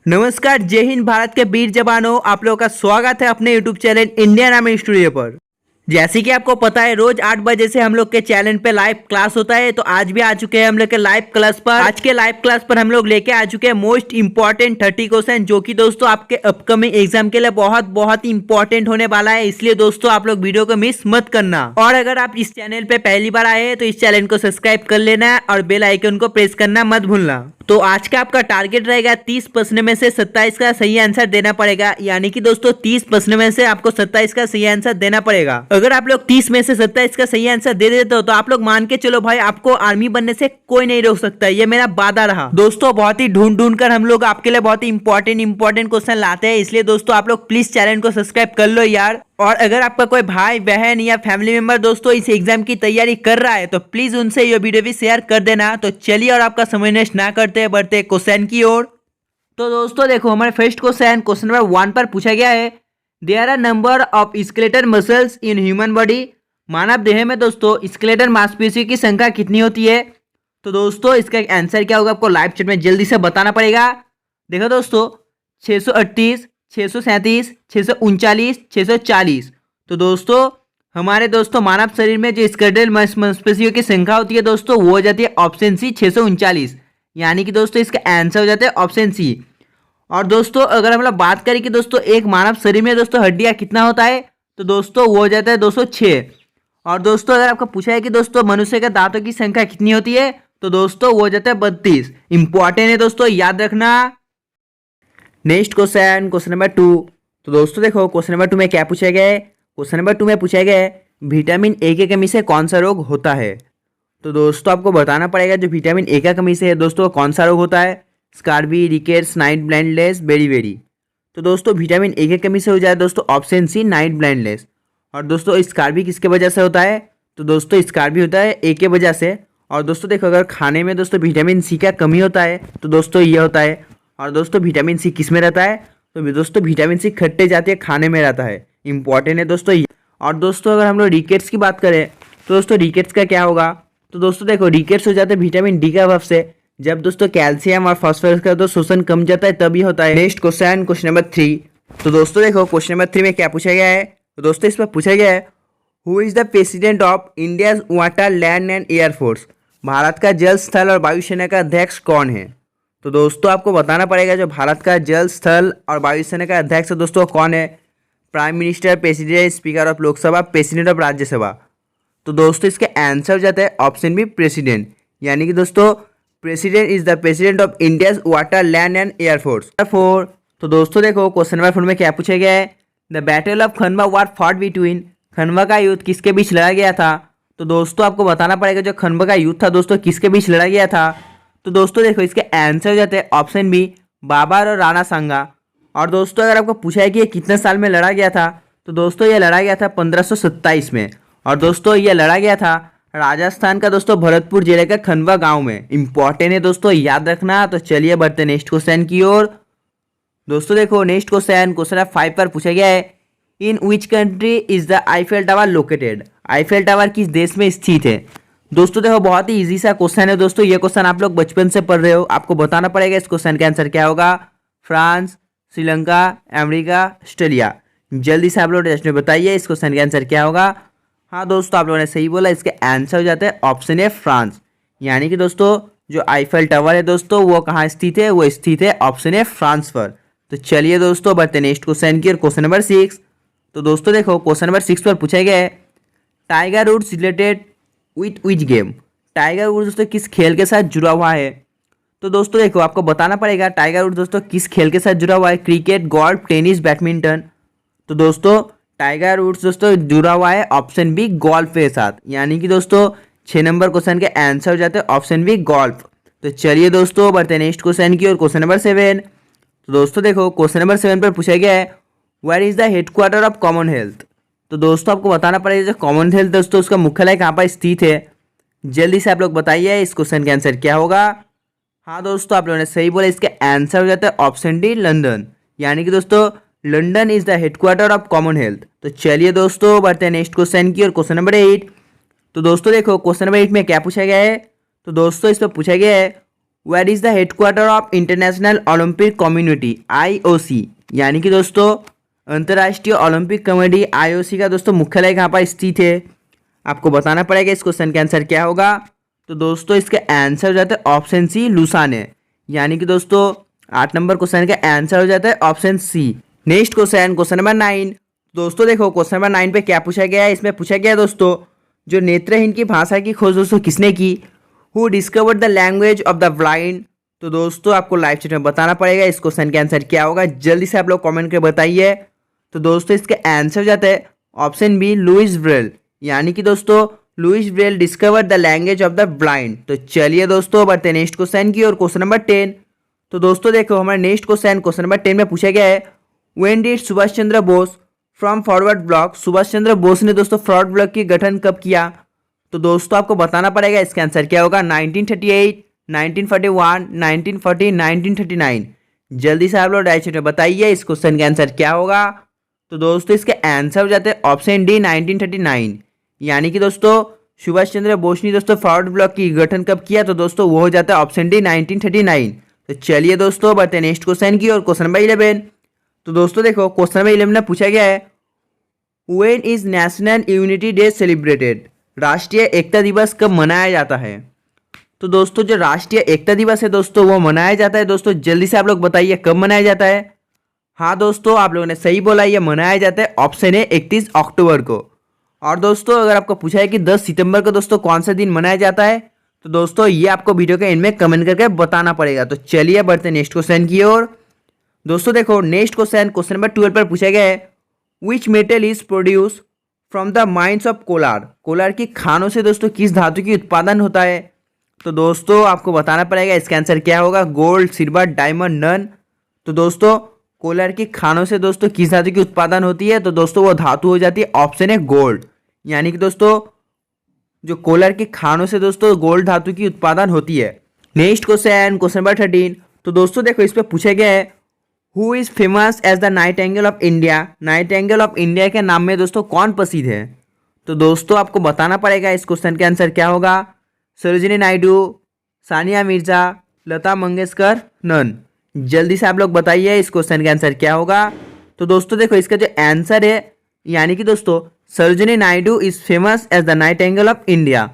नमस्कार, जय हिंद। भारत के वीर जवानों, आप लोगों का स्वागत है अपने YouTube channel Indian army studio पर। जैसे कि आपको पता है, रोज 8 बजे से हम लोग के चैनल पे लाइव क्लास होता है। तो आज भी आ चुके हैं हम लोग के लाइव क्लास पर। आज के लाइव क्लास पर हम लोग लेके आ चुके हैं मोस्ट इंपॉर्टेंट 30 क्वेश्चन, जो कि दोस्तों आपके अपकमिंग एग्जाम के लिए बहुत बहुत इंपॉर्टेंट होने वाला है। इसलिए दोस्तों आप लोग वीडियो को मिस मत करना। और अगर आप इस चैनल पे पहली बार आए हैं तो इस चैनल को सब्सक्राइब कर लेना और बेल आइकन को प्रेस करना मत भूलना। तो आज का आपका टारगेट रहेगा 30 प्रश्न में से 27 का सही आंसर देना पड़ेगा। यानी कि दोस्तों 30 प्रश्न में से आपको 27 का सही आंसर देना पड़ेगा। अगर आप लोग 30 में से 27 का सही आंसर दे देते हो तो आप लोग मान के चलो भाई, आपको आर्मी बनने से कोई नहीं रोक सकता। ये मेरा वादा रहा। दोस्तों बहुत ही ढूंढ कर हम लोग आपके लिए बहुत ही इंपॉर्टेंट क्वेश्चन लाते हैं। इसलिए दोस्तों आप लोग प्लीज चैनल को सब्सक्राइब कर लो यार। और अगर आपका कोई भाई बहन या फैमिली मेंबर दोस्तों इस एग्जाम की तैयारी कर रहा है तो प्लीज उनसे ये वीडियो भी शेयर कर देना। तो चलिए और आपका समय नष्ट ना करते बढ़ते क्वेश्चन की ओर। तो दोस्तों देखो, हमारे फर्स्ट क्वेश्चन नंबर 1 पर पूछा गया है, there are number of skeletal muscles in human body. मानव देह में दोस्तों स्केलेटल मांसपेशियों की संख्या कितनी होती है? तो दोस्तों इसका आंसर क्या होगा, आपको लाइव चैट में जल्दी से बताना पड़ेगा। देखो दोस्तों, 638, 637, 639, 640। तो दोस्तों हमारे दोस्तों मानव शरीर में जो स्केलेटल मांसपेशियों की संख्या होती है दोस्तों, वो हो जाती है ऑप्शन सी 639। यानी कि दोस्तों इसका आंसर हो जाता है ऑप्शन सी। और दोस्तों अगर हम लोग बात करें कि दोस्तों एक मानव शरीर में दोस्तों हड्डियां कितना होता है, तो दोस्तों वो हो जाता है 206। और दोस्तों अगर आपको पूछा है कि दोस्तों मनुष्य के दांतों की संख्या कितनी होती है, तो दोस्तों वो हो जाता है 32। इंपॉर्टेंट है दोस्तों, याद रखना। Next question number 2। तो दोस्तों देखो, क्वेश्चन नंबर 2 में क्या पूछा गया है? क्वेश्चन नंबर 2 में पूछा गया है, विटामिन ए की कमी से कौन सा रोग होता है? तो दोस्तों आपको बताना पड़ेगा जो विटामिन ए का कमी से है दोस्तों कौन सा रोग होता है। Scurvy, rickets, night blindness, beri. तो दोस्तों विटामिन ए की कमी से हो जाए दोस्तों ऑप्शन सी नाइट ब्लाइंडनेस। और दोस्तों स्कार्बी किसके वजह से होता है? तो दोस्तों स्कार्बी होता है ए के वजह से। और दोस्तों देखो, अगर खाने में दोस्तों विटामिन सी का कमी होता है तो दोस्तों ये होता है। और दोस्तों विटामिन सी किस में रहता है? तो दोस्तों विटामिन सी खट्टे जातीय खाने में रहता है। इंपॉर्टेंट है दोस्तों। और दोस्तों अगर हम लोग रिकेट्स की बात करें तो दोस्तों रिकेट्स का क्या होगा? तो दोस्तों देखो, रिकेट्स हो जाते हैं विटामिन डी का अभाव से। जब दोस्तों कैल्शियम और फास्फोरस का तो शोषण कम जाता है तभी होता है। Next question number 3। तो दोस्तों देखो, क्वेश्चन नंबर 3 में क्या पूछा गया है? तो दोस्तों इस पर पूछा गया है, who is the president of India water land and air force. Bharat का जल, स्थल और वायुसेना का अध्यक्ष कौन है? तो दोस्तों आपको बताना पड़ेगा जो भारत का जल, स्थल और वायुसेना का अध्यक्ष दोस्तों कौन है। Prime minister, president, speaker of Lok Sabha, president of Rajya Sabha. तो दोस्तों इसका आंसर हो जाता है ऑप्शन बी प्रेसिडेंट। यानी कि दोस्तों president is the president of India water land and air force. 4। तो दोस्तों देखो, क्वेश्चन नंबर 4 में क्या पूछा गया है, the battle of Khanwa war fought between. Khanwa का युद्ध किसके बीच लड़ा गया था? तो दोस्तों आपको बताना पड़ेगा जो खनवा का युद्ध था दोस्तों किसके बीच लड़ा गया था। तो दोस्तों देखो, इसके आंसर हो जाते हैं ऑप्शन बी बाबर और राणा सांगा। और दोस्तों अगर आपको पूछा है कि ये कितने साल में लड़ा गया था, तो दोस्तों ये लड़ा गया था 1527 में। और दोस्तों ये लड़ा गया था राजस्थान का दोस्तों भरतपुर जिले का खनवा गांव में। इंपॉर्टेंट है दोस्तों, याद रखना। तो चलिए बढ़ते नेक्स्ट क्वेश्चन की ओर। दोस्तों देखो, नेक्स्ट क्वेश्चन नंबर 5 पर पूछा गया है, in which country is the Eiffel tower located. Eiffel tower किस देश में स्थित है? दोस्तों देखो, बहुत ही इजी सा क्वेश्चन है दोस्तों। ये क्वेश्चन आप लोग बचपन से पढ़ रहे हो। आपको बताना पड़ेगा इस क्वेश्चन का आंसर क्या होगा। France, Sri Lanka, America, Australia. जल्दी से आप लोग टेस्ट में बताइए इस क्वेश्चन का आंसर क्या होगा। हाँ दोस्तों, आप लोगों ने सही बोला। इसके आंसर हो जाता है ऑप्शन ए फ्रांस। यानी कि दोस्तों जो आईफेल टावर है दोस्तों वो कहाँ स्थित है? वो स्थित है ऑप्शन ए फ्रांस पर। तो चलिए दोस्तों बढ़ते नेक्स्ट क्वेश्चन की। Question number 6। तो दोस्तों देखो, क्वेश्चन नंबर 6 पर पूछा गया है, Tiger Woods related with which game. Tiger Woods दोस्तों किस खेल के साथ जुड़ा हुआ है? तो दोस्तों देखो, आपको बताना पड़ेगा टाइगर वुड्स दोस्तों किस खेल के साथ जुड़ा हुआ है। Cricket, golf, tennis, badminton. तो दोस्तों टाइगर वुड्स दोस्तों जुड़ा हुआ है ऑप्शन बी गोल्फ के साथ। यानी कि दोस्तों 6 नंबर क्वेश्चन के आंसर हो जाते हैं ऑप्शन बी गोल्फ। तो चलिए दोस्तों बढ़ते हैं नेक्स्ट क्वेश्चन की और क्वेश्चन नंबर 7। तो दोस्तों देखो, क्वेश्चन नंबर 7 पर पूछा गया है, where is the headquarter of Commonwealth. तो दोस्तों आपको बताना पड़ेगा जो कॉमनवेल्थ दोस्तों उसका मुख्यालय कहाँ पर स्थित है। जल्दी से आप लोग बताइए इस क्वेश्चन का आंसर क्या होगा। हाँ दोस्तों, आप लोगों ने सही बोला। इसका आंसर हो जाता है ऑप्शन डी लंदन। यानी कि दोस्तों London is the headquarter of Commonwealth. तो चलिए दोस्तों बढ़ते हैं नेक्स्ट क्वेश्चन की और क्वेश्चन नंबर 8। तो दोस्तों देखो, क्वेश्चन नंबर 8 में क्या पूछा गया है? तो दोस्तों इस पर पूछा गया है, where is the headquarter of International Olympic community IOC, यानी कि दोस्तों अंतर्राष्ट्रीय ओलंपिक कमेटी IOC का दोस्तों मुख्यालय कहाँ पर स्थित है। आपको बताना पड़ेगा इस क्वेश्चन का आंसर क्या होगा। तो दोस्तों इसका आंसर हो जाता है ऑप्शन सी, लुसान है। यानी कि दोस्तों 8 नंबर क्वेश्चन का आंसर हो जाता है option C. Next question number 9। दोस्तों देखो क्वेश्चन नंबर 9 पे क्या पूछा गया है। इसमें पूछा गया है दोस्तों, जो नेत्रहीन की भाषा की खोज दोस्तों किसने की। Who discovered the language of the blind. तो दोस्तों आपको लाइव चैट में बताना पड़ेगा इस क्वेश्चन का आंसर क्या होगा। जल्दी से आप लोग कमेंट करके बताइए। तो दोस्तों इसका आंसर हो जाता है ऑप्शन बी, लुइस ब्रेल। यानी कि दोस्तों Louis Braille discover the language of the blind. तो चलिए दोस्तों बढ़ते नेक्स्ट क्वेश्चन की और क्वेश्चन नंबर 10। तो दोस्तों देखो हमारे नेक्स्ट क्वेश्चन नंबर 10 में पूछा गया है, when did Subhash Chandra Bose form Forward Bloc. Subhash Chandra Bose ने दोस्तों फॉरवर्ड ब्लॉक की गठन कब किया। तो दोस्तों आपको बताना पड़ेगा इसका आंसर क्या होगा। 1938, 1941, 1940, 1939। जल्दी से आप लोग राइट में बताइए इस क्वेश्चन का आंसर क्या होगा। तो दोस्तों इसके आंसर हो जाते हैं ऑप्शन डी, 1939। यानी कि दोस्तों सुभाष चंद्र बोस ने दोस्तों फॉरवर्ड ब्लॉक की गठन कब किया। तो दोस्तों वो हो जाता है ऑप्शन डी, 1939। तो चलिए दोस्तों बढ़ते हैं नेक्स्ट क्वेश्चन की और क्वेश्चन नंबर 11। तो दोस्तों देखो क्वेश्चन नंबर 11 में पूछा गया है, when is national unity day celebrated. राष्ट्रीय एकता दिवस कब मनाया जाता है। तो दोस्तों जो राष्ट्रीय एकता दिवस है दोस्तों वो मनाया जाता है। दोस्तों जल्दी से आप लोग बताइए कब मनाया जाता है। हाँ दोस्तों आप लोगों ने सही बोला, ये मनाया जाता है ऑप्शन है 31 अक्टूबर को। और दोस्तों अगर आपको पूछा है कि 10 सितंबर को दोस्तों कौन सा दिन मनाया जाता है, तो दोस्तों ये आपको वीडियो के एंड में कमेंट करके बताना पड़ेगा। तो चलिए बढ़ते नेक्स्ट क्वेश्चन की ओर। दोस्तों देखो नेक्स्ट क्वेश्चन नंबर 12 पर पूछा गया है, which metal is produce from the mines of Kolar. Kolar की खानों से दोस्तों किस धातु की उत्पादन होता है। तो दोस्तों आपको बताना पड़ेगा इसका आंसर क्या होगा। Gold, silver, diamond, none. तो दोस्तों कोलार की खानों से दोस्तों किस धातु की उत्पादन होती है। तो दोस्तों वो धातु हो जाती है ऑप्शन है गोल्ड। यानी कि दोस्तों जो कोलार की खानों से दोस्तों गोल्ड धातु की उत्पादन होती है। Next question number 13। तो दोस्तों देखो इस पर पूछा गया है, who is famous as the nightingale of India. Nightingale of India के नाम में दोस्तों कौन प्रसिद्ध है। तो दोस्तों आपको बताना पड़ेगा इस क्वेश्चन का आंसर क्या होगा। सरोजिनी नायडू, सानिया मिर्जा, लता मंगेशकर, नन। जल्दी से आप लोग बताइए इस क्वेश्चन का आंसर क्या होगा। तो दोस्तों देखो इसका जो आंसर है, यानी कि दोस्तों Sarojini Naidu is famous as the nightingale of India.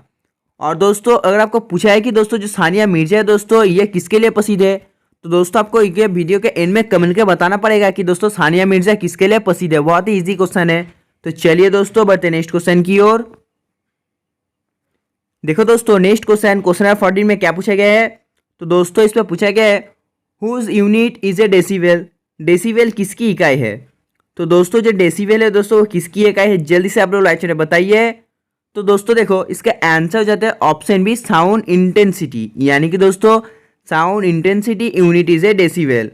और दोस्तों अगर आपको पूछा है कि दोस्तों जो सानिया मिर्जा है दोस्तों ये किसके लिए प्रसिद्ध है, तो दोस्तों आपको ये वीडियो के एंड में कमेंट के बताना पड़ेगा कि दोस्तों सानिया मिर्जा किसके लिए प्रसिद्ध है। बहुत ही इजी क्वेश्चन है। तो चलिए दोस्तों बढ़ते नेक्स्ट क्वेश्चन की ओर। देखो दोस्तों नेक्स्ट क्वेश्चन नंबर 14 में क्या पूछा गया है। तो दोस्तों इसमें पूछा गया है, whose unit is a decibel. Decibel किसकी इकाई है। तो दोस्तों जो डेसिबल है दोस्तों वो किसकी इकाई है। जल्दी से आप लोग लाइव में बताइए। तो दोस्तों देखो इसका आंसर हो जाता है ऑप्शन बी, साउंड इंटेंसिटी। यानी कि दोस्तों sound intensity unit is a decibel.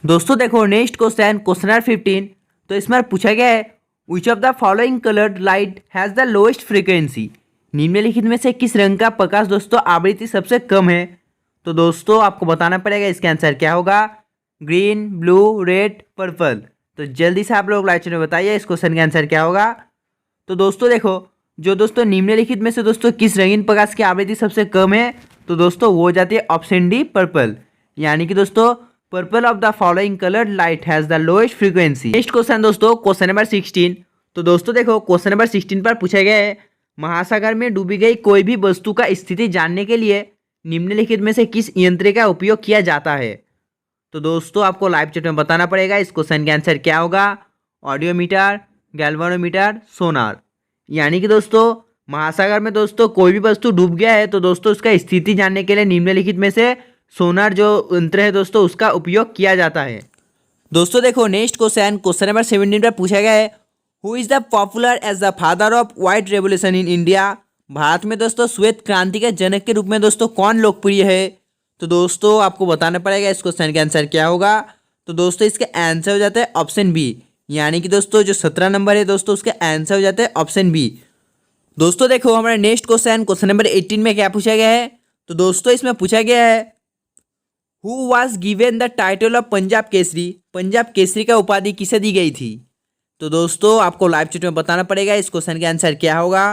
दोस्तों देखो नेक्स्ट क्वेश्चन नंबर 15। तो इसमें पूछा गया है, which of the following coloured light has the lowest frequency. निम्नलिखित में से किस रंग का प्रकाश दोस्तों आवृत्ति सबसे कम है। तो दोस्तों आपको बताना पड़ेगा इसका आंसर क्या होगा। Green, blue, red, purple. तो जल्दी से आप लोग लाइव में बताइए इस क्वेश्चन का आंसर क्या होगा। तो दोस्तों देखो जो दोस्तों निम्नलिखित में से दोस्तों किस रंगीन प्रकाश की आवृत्ति सबसे कम है, तो दोस्तों वो हो जाती है ऑप्शन डी, पर्पल। यानी कि दोस्तों purple of the following coloured light has the lowest frequency. Next question दोस्तों क्वेश्चन नंबर 16। तो दोस्तों देखो क्वेश्चन नंबर 16 पर पूछा गया है, महासागर में डूबी गई कोई भी वस्तु का स्थिति जानने के लिए निम्नलिखित में से किस यंत्र का उपयोग किया जाता है। तो दोस्तों आपको लाइव चैट में बताना पड़ेगा इस क्वेश्चन का आंसर क्या होगा। ऑडियोमीटर, गैल्वेनोमीटर, सोनार। यानी कि दोस्तों महासागर में दोस्तों कोई भी वस्तु डूब गया है तो दोस्तों उसका स्थिति जानने के लिए निम्नलिखित में से सोनार जो यंत्र है दोस्तों उसका उपयोग किया जाता है। दोस्तों देखो नेक्स्ट क्वेश्चन नंबर 17 पर पूछा गया है, who is the popular as the father of white revolution in India. Bharat में दोस्तों श्वेत क्रांति के जनक के रूप में दोस्तों कौन लोकप्रिय है। तो दोस्तों आपको बताना पड़ेगा इस क्वेश्चन का आंसर क्या होगा। तो दोस्तों इसका आंसर हो जाता है ऑप्शन बी। यानी कि दोस्तों जो 17 नंबर है दोस्तों उसका आंसर हो जाता है ऑप्शन बी। दोस्तों देखो हमारा नेक्स्ट क्वेश्चन नंबर 18 में क्या पूछा गया है। तो दोस्तों इसमें पूछा गया है, who was given the title of Punjab Kesari. Punjab Kesari का उपाधि किसे दी गई थी। तो दोस्तों आपको लाइव चैट में बताना पड़ेगा इस क्वेश्चन का आंसर क्या होगा।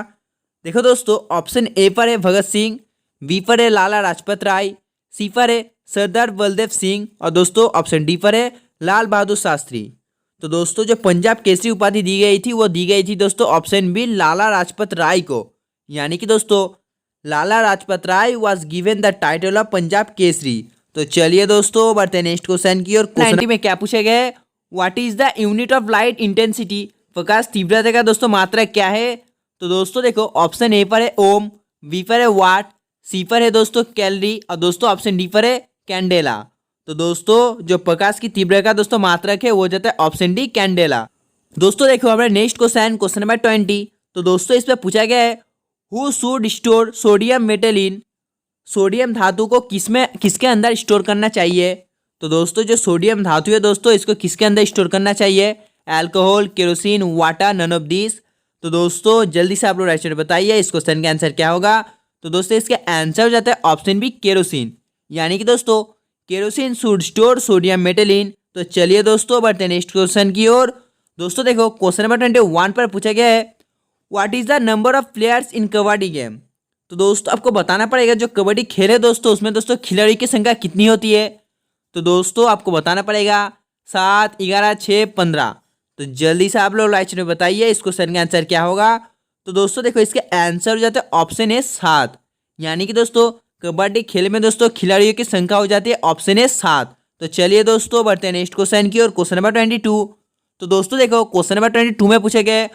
देखो दोस्तों ऑप्शन ए पर है भगत सिंह, बी पर है लाला लाजपत राय, सी पर है सरदार वल्लभ सिंह और दोस्तों ऑप्शन डी पर है लाल बहादुर शास्त्री। तो दोस्तों जो पंजाब केसरी उपाधि दी गई थी वो दी गई थी दोस्तों ऑप्शन बी लाला लाजपत राय को। यानी कि दोस्तों Lala Lajpat Rai was given the title of Punjab Kesari. तो चलिए दोस्तों बढ़ते हैं नेक्स्ट क्वेश्चन की ओर। क्वेश्चन में क्या पूछा गया है, what is the unit of light intensity, प्रकाश तीव्रता का दोस्तों मात्रा क्या है। तो दोस्तों देखो ऑप्शन ए पर है ओम, बी पर है वाट, सी पर है दोस्तों कैलोरी और दोस्तों ऑप्शन डी पर है कैंडेला। तो दोस्तों जो प्रकाश की तीव्रता का दोस्तों मात्रक है वो जाता है ऑप्शन डी कैंडेला। दोस्तों देखो हमारे नेक्स्ट क्वेश्चन नंबर 20। तो दोस्तों इस पर पूछा गया है who should store sodium metal in, sodium धातु को किसके अंदर स्टोर करना चाहिए। तो दोस्तों जो सोडियम धातु है दोस्तों इसको किसके अंदर स्टोर करना चाहिए, alcohol, kerosene, water, none of this. तो दोस्तों जल्दी से आप लोग राइट बताइए इस क्वेश्चन का आंसर क्या होगा। तो दोस्तों इसका आंसर हो जाता है ऑप्शन बी केरोसिन। यानी कि दोस्तों kerosene should store sodium metal इन। तो चलिए दोस्तों बढ़ते हैं नेक्स्ट क्वेश्चन की ओर। दोस्तों देखो क्वेश्चन नंबर 21 पर पूछा गया है what is the number of players in kabaddi game. तो दोस्तों आपको बताना पड़ेगा जो कबड्डी खेल है दोस्तों उसमें दोस्तों खिलाड़ी की संख्या कितनी होती है। तो दोस्तों आपको बताना पड़ेगा 7, 11, 6, 15। तो जल्दी से आप लोग राइट में बताइए इस क्वेश्चन का आंसर क्या होगा। तो दोस्तों देखो इसके आंसर हो जाता है ऑप्शन ए 7। यानी कि दोस्तों कबड्डी खेल में दोस्तों खिलाड़ियों की संख्या हो जाती है ऑप्शन ए 7। तो चलिए दोस्तों बढ़ते हैं नेक्स्ट क्वेश्चन की ओर। Question number 22। तो दोस्तों देखो क्वेश्चन नंबर 22 में पूछा गया है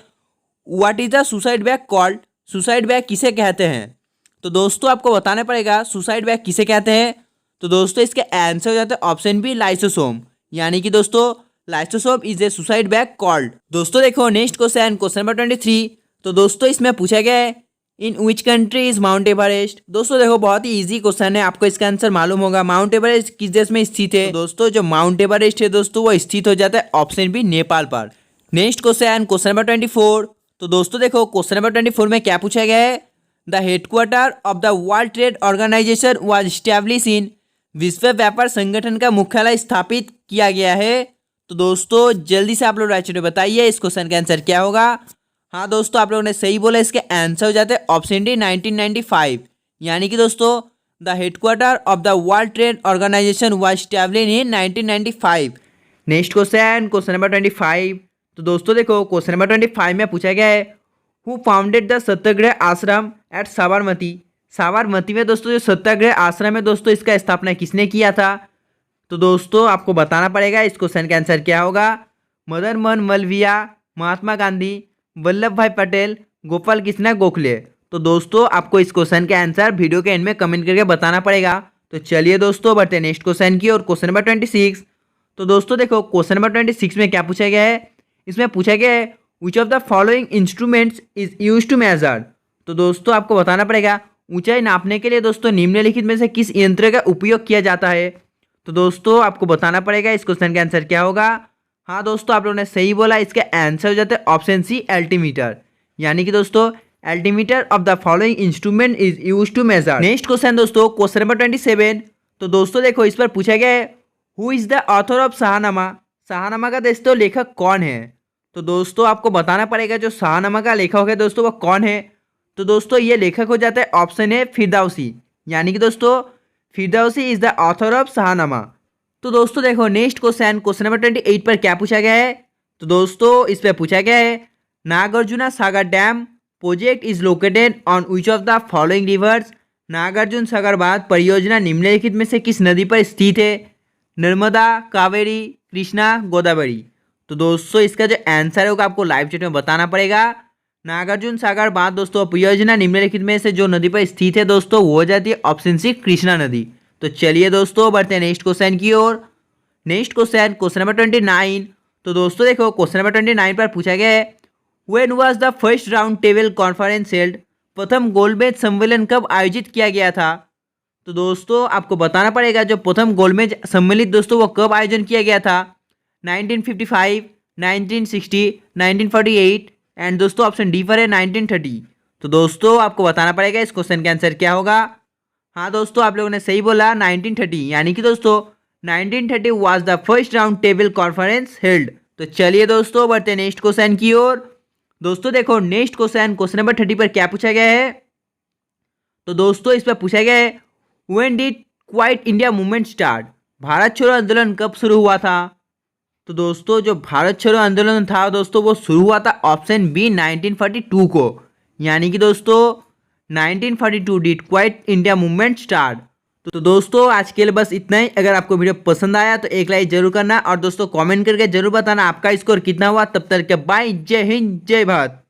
what is the suicide bag called, suicide bag किसे कहते हैं। तो दोस्तों आपको बताना पड़ेगा सुसाइड बैग किसे कहते हैं। तो दोस्तों इसके आंसर हो जाता है ऑप्शन बी लाइसोसोम। यानी कि दोस्तों lysosome is a suicide bag called. दोस्तों देखो नेक्स्ट क्वेश्चन नंबर 23। तो दोस्तों इसमें पूछा गया है in which country is Mount Everest. दोस्तों देखो बहुत ही इजी क्वेश्चन है, आपको इसका आंसर मालूम होगा। माउंट एवरेस्ट किस देश में स्थित है। तो दोस्तों जो माउंट एवरेस्ट है दोस्तों वो स्थित हो जाता है ऑप्शन बी नेपाल पर। Next question number 24। तो दोस्तों देखो क्वेश्चन नंबर 24 में क्या पूछा गया है the headquarter of the World Trade Organization was establish in, विश्व व्यापार संगठन का मुख्यालय स्थापित किया गया है। तो दोस्तों जल्दी से आप लोग राइट में बताइए इस क्वेश्चन का आंसर क्या होगा। हाँ दोस्तों आप लोगों ने सही बोला, इसके आंसर हो जाते हैं ऑप्शन डी 1995। यानी कि दोस्तों the headquarter of the World Trade Organization was establish in 1995। Next question number 25। तो दोस्तों देखो क्वेश्चन नंबर 25 में पूछा गया है हु फाउंडेड द सत्याग्रह आश्रम एट साबरमती। साबरमती में दोस्तों जो सत्याग्रह आश्रम है दोस्तों इसका स्थापना किसने किया था। तो दोस्तों आपको बताना पड़ेगा इस क्वेश्चन का आंसर क्या होगा। मदन मोहन मालवीय, महात्मा गांधी, वल्लभ भाई पटेल, गोपाल कृष्ण गोखले। तो दोस्तों आपको इस क्वेश्चन का आंसर वीडियो के एंड में कमेंट करके बताना पड़ेगा। तो चलिए दोस्तों बढ़ते हैं नेक्स्ट क्वेश्चन की और क्वेश्चन नंबर 26। तो दोस्तों देखो क्वेश्चन नंबर 26 में क्या पूछा गया है, इसमें पूछा गया है which of the following instruments is use to measure. तो दोस्तों आपको बताना पड़ेगा ऊंचाई नापने के लिए दोस्तों निम्नलिखित में से किस यंत्र का उपयोग किया जाता है। तो दोस्तों आपको बताना पड़ेगा इस क्वेश्चन का आंसर क्या होगा। हाँ दोस्तों आप लोगों ने सही बोला, इसका आंसर हो जाता है ऑप्शन सी एल्टीमीटर। यानी कि दोस्तों altimeter of the following instrument is use to measure. Next question दोस्तों क्वेश्चन नंबर 27। तो दोस्तों देखो इस पर पूछा गया है who is the author of Shahnama. Shahnama का दोस्तों लेखक कौन है। तो दोस्तों आपको बताना पड़ेगा जो शाहनामा का लेखक है दोस्तों वो कौन है। तो दोस्तों ये लेखक हो जाता है ऑप्शन ए फिरदौसी। यानी कि दोस्तों Firdausi is the author of Shahnameh. तो दोस्तों देखो नेक्स्ट क्वेश्चन नंबर 28 पर क्या पूछा गया है। तो दोस्तों इस पर पूछा गया है Nagarjuna Sagar dam project is located on which of the following rivers. Nagarjun Sagar बांध परियोजना निम्नलिखित में से किस नदी पर स्थित है। नर्मदा, कावेरी, कृष्णा, गोदावरी। तो दोस्तों इसका जो आंसर होगा आपको लाइव चैट में बताना पड़ेगा। नागार्जुन सागर बांध दोस्तों परियोजना निम्नलिखित में से जो नदी पर स्थित है दोस्तों वो हो जाती है ऑप्शन सी कृष्णा नदी। तो चलिए दोस्तों बढ़ते हैं नेक्स्ट क्वेश्चन की ओर। Next question number 29। तो दोस्तों देखो क्वेश्चन नंबर 29 पर पूछा गया है when was the first round table conference held. प्रथम गोलमेज सम्मेलन कब आयोजित किया गया था। तो दोस्तों आपको बताना पड़ेगा जो प्रथम गोलमेज सम्मेलन दोस्तों वो कब आयोजन किया गया था। 1955, 1960, 1948 एंड दोस्तों ऑप्शन डी पर है 1930। तो दोस्तों आपको बताना पड़ेगा इस क्वेश्चन का आंसर क्या होगा। हाँ दोस्तों आप लोगों ने सही बोला 1930। यानी कि दोस्तों 1930 was the first round table conference held. तो चलिए दोस्तों बढ़ते हैं नेक्स्ट क्वेश्चन की ओर। दोस्तों देखो नेक्स्ट क्वेश्चन नंबर 30 पर क्या पूछा गया है। तो दोस्तों इस पर पूछा गया है when did quite India movement start. Bharat छोड़ो आंदोलन कब शुरू हुआ था? तो दोस्तों जो भारत छोड़ो आंदोलन था दोस्तों वो शुरू हुआ था ऑप्शन बी 1942 को, यानी कि दोस्तों 1942 did quite India movement start. तो दोस्तों आज के लिए बस इतना ही। अगर आपको वीडियो पसंद आया तो एक लाइक जरूर करना और दोस्तों कमेंट करके जरूर बताना आपका स्कोर कितना हुआ। तब तक के बाय, जय हिंद जय भारत।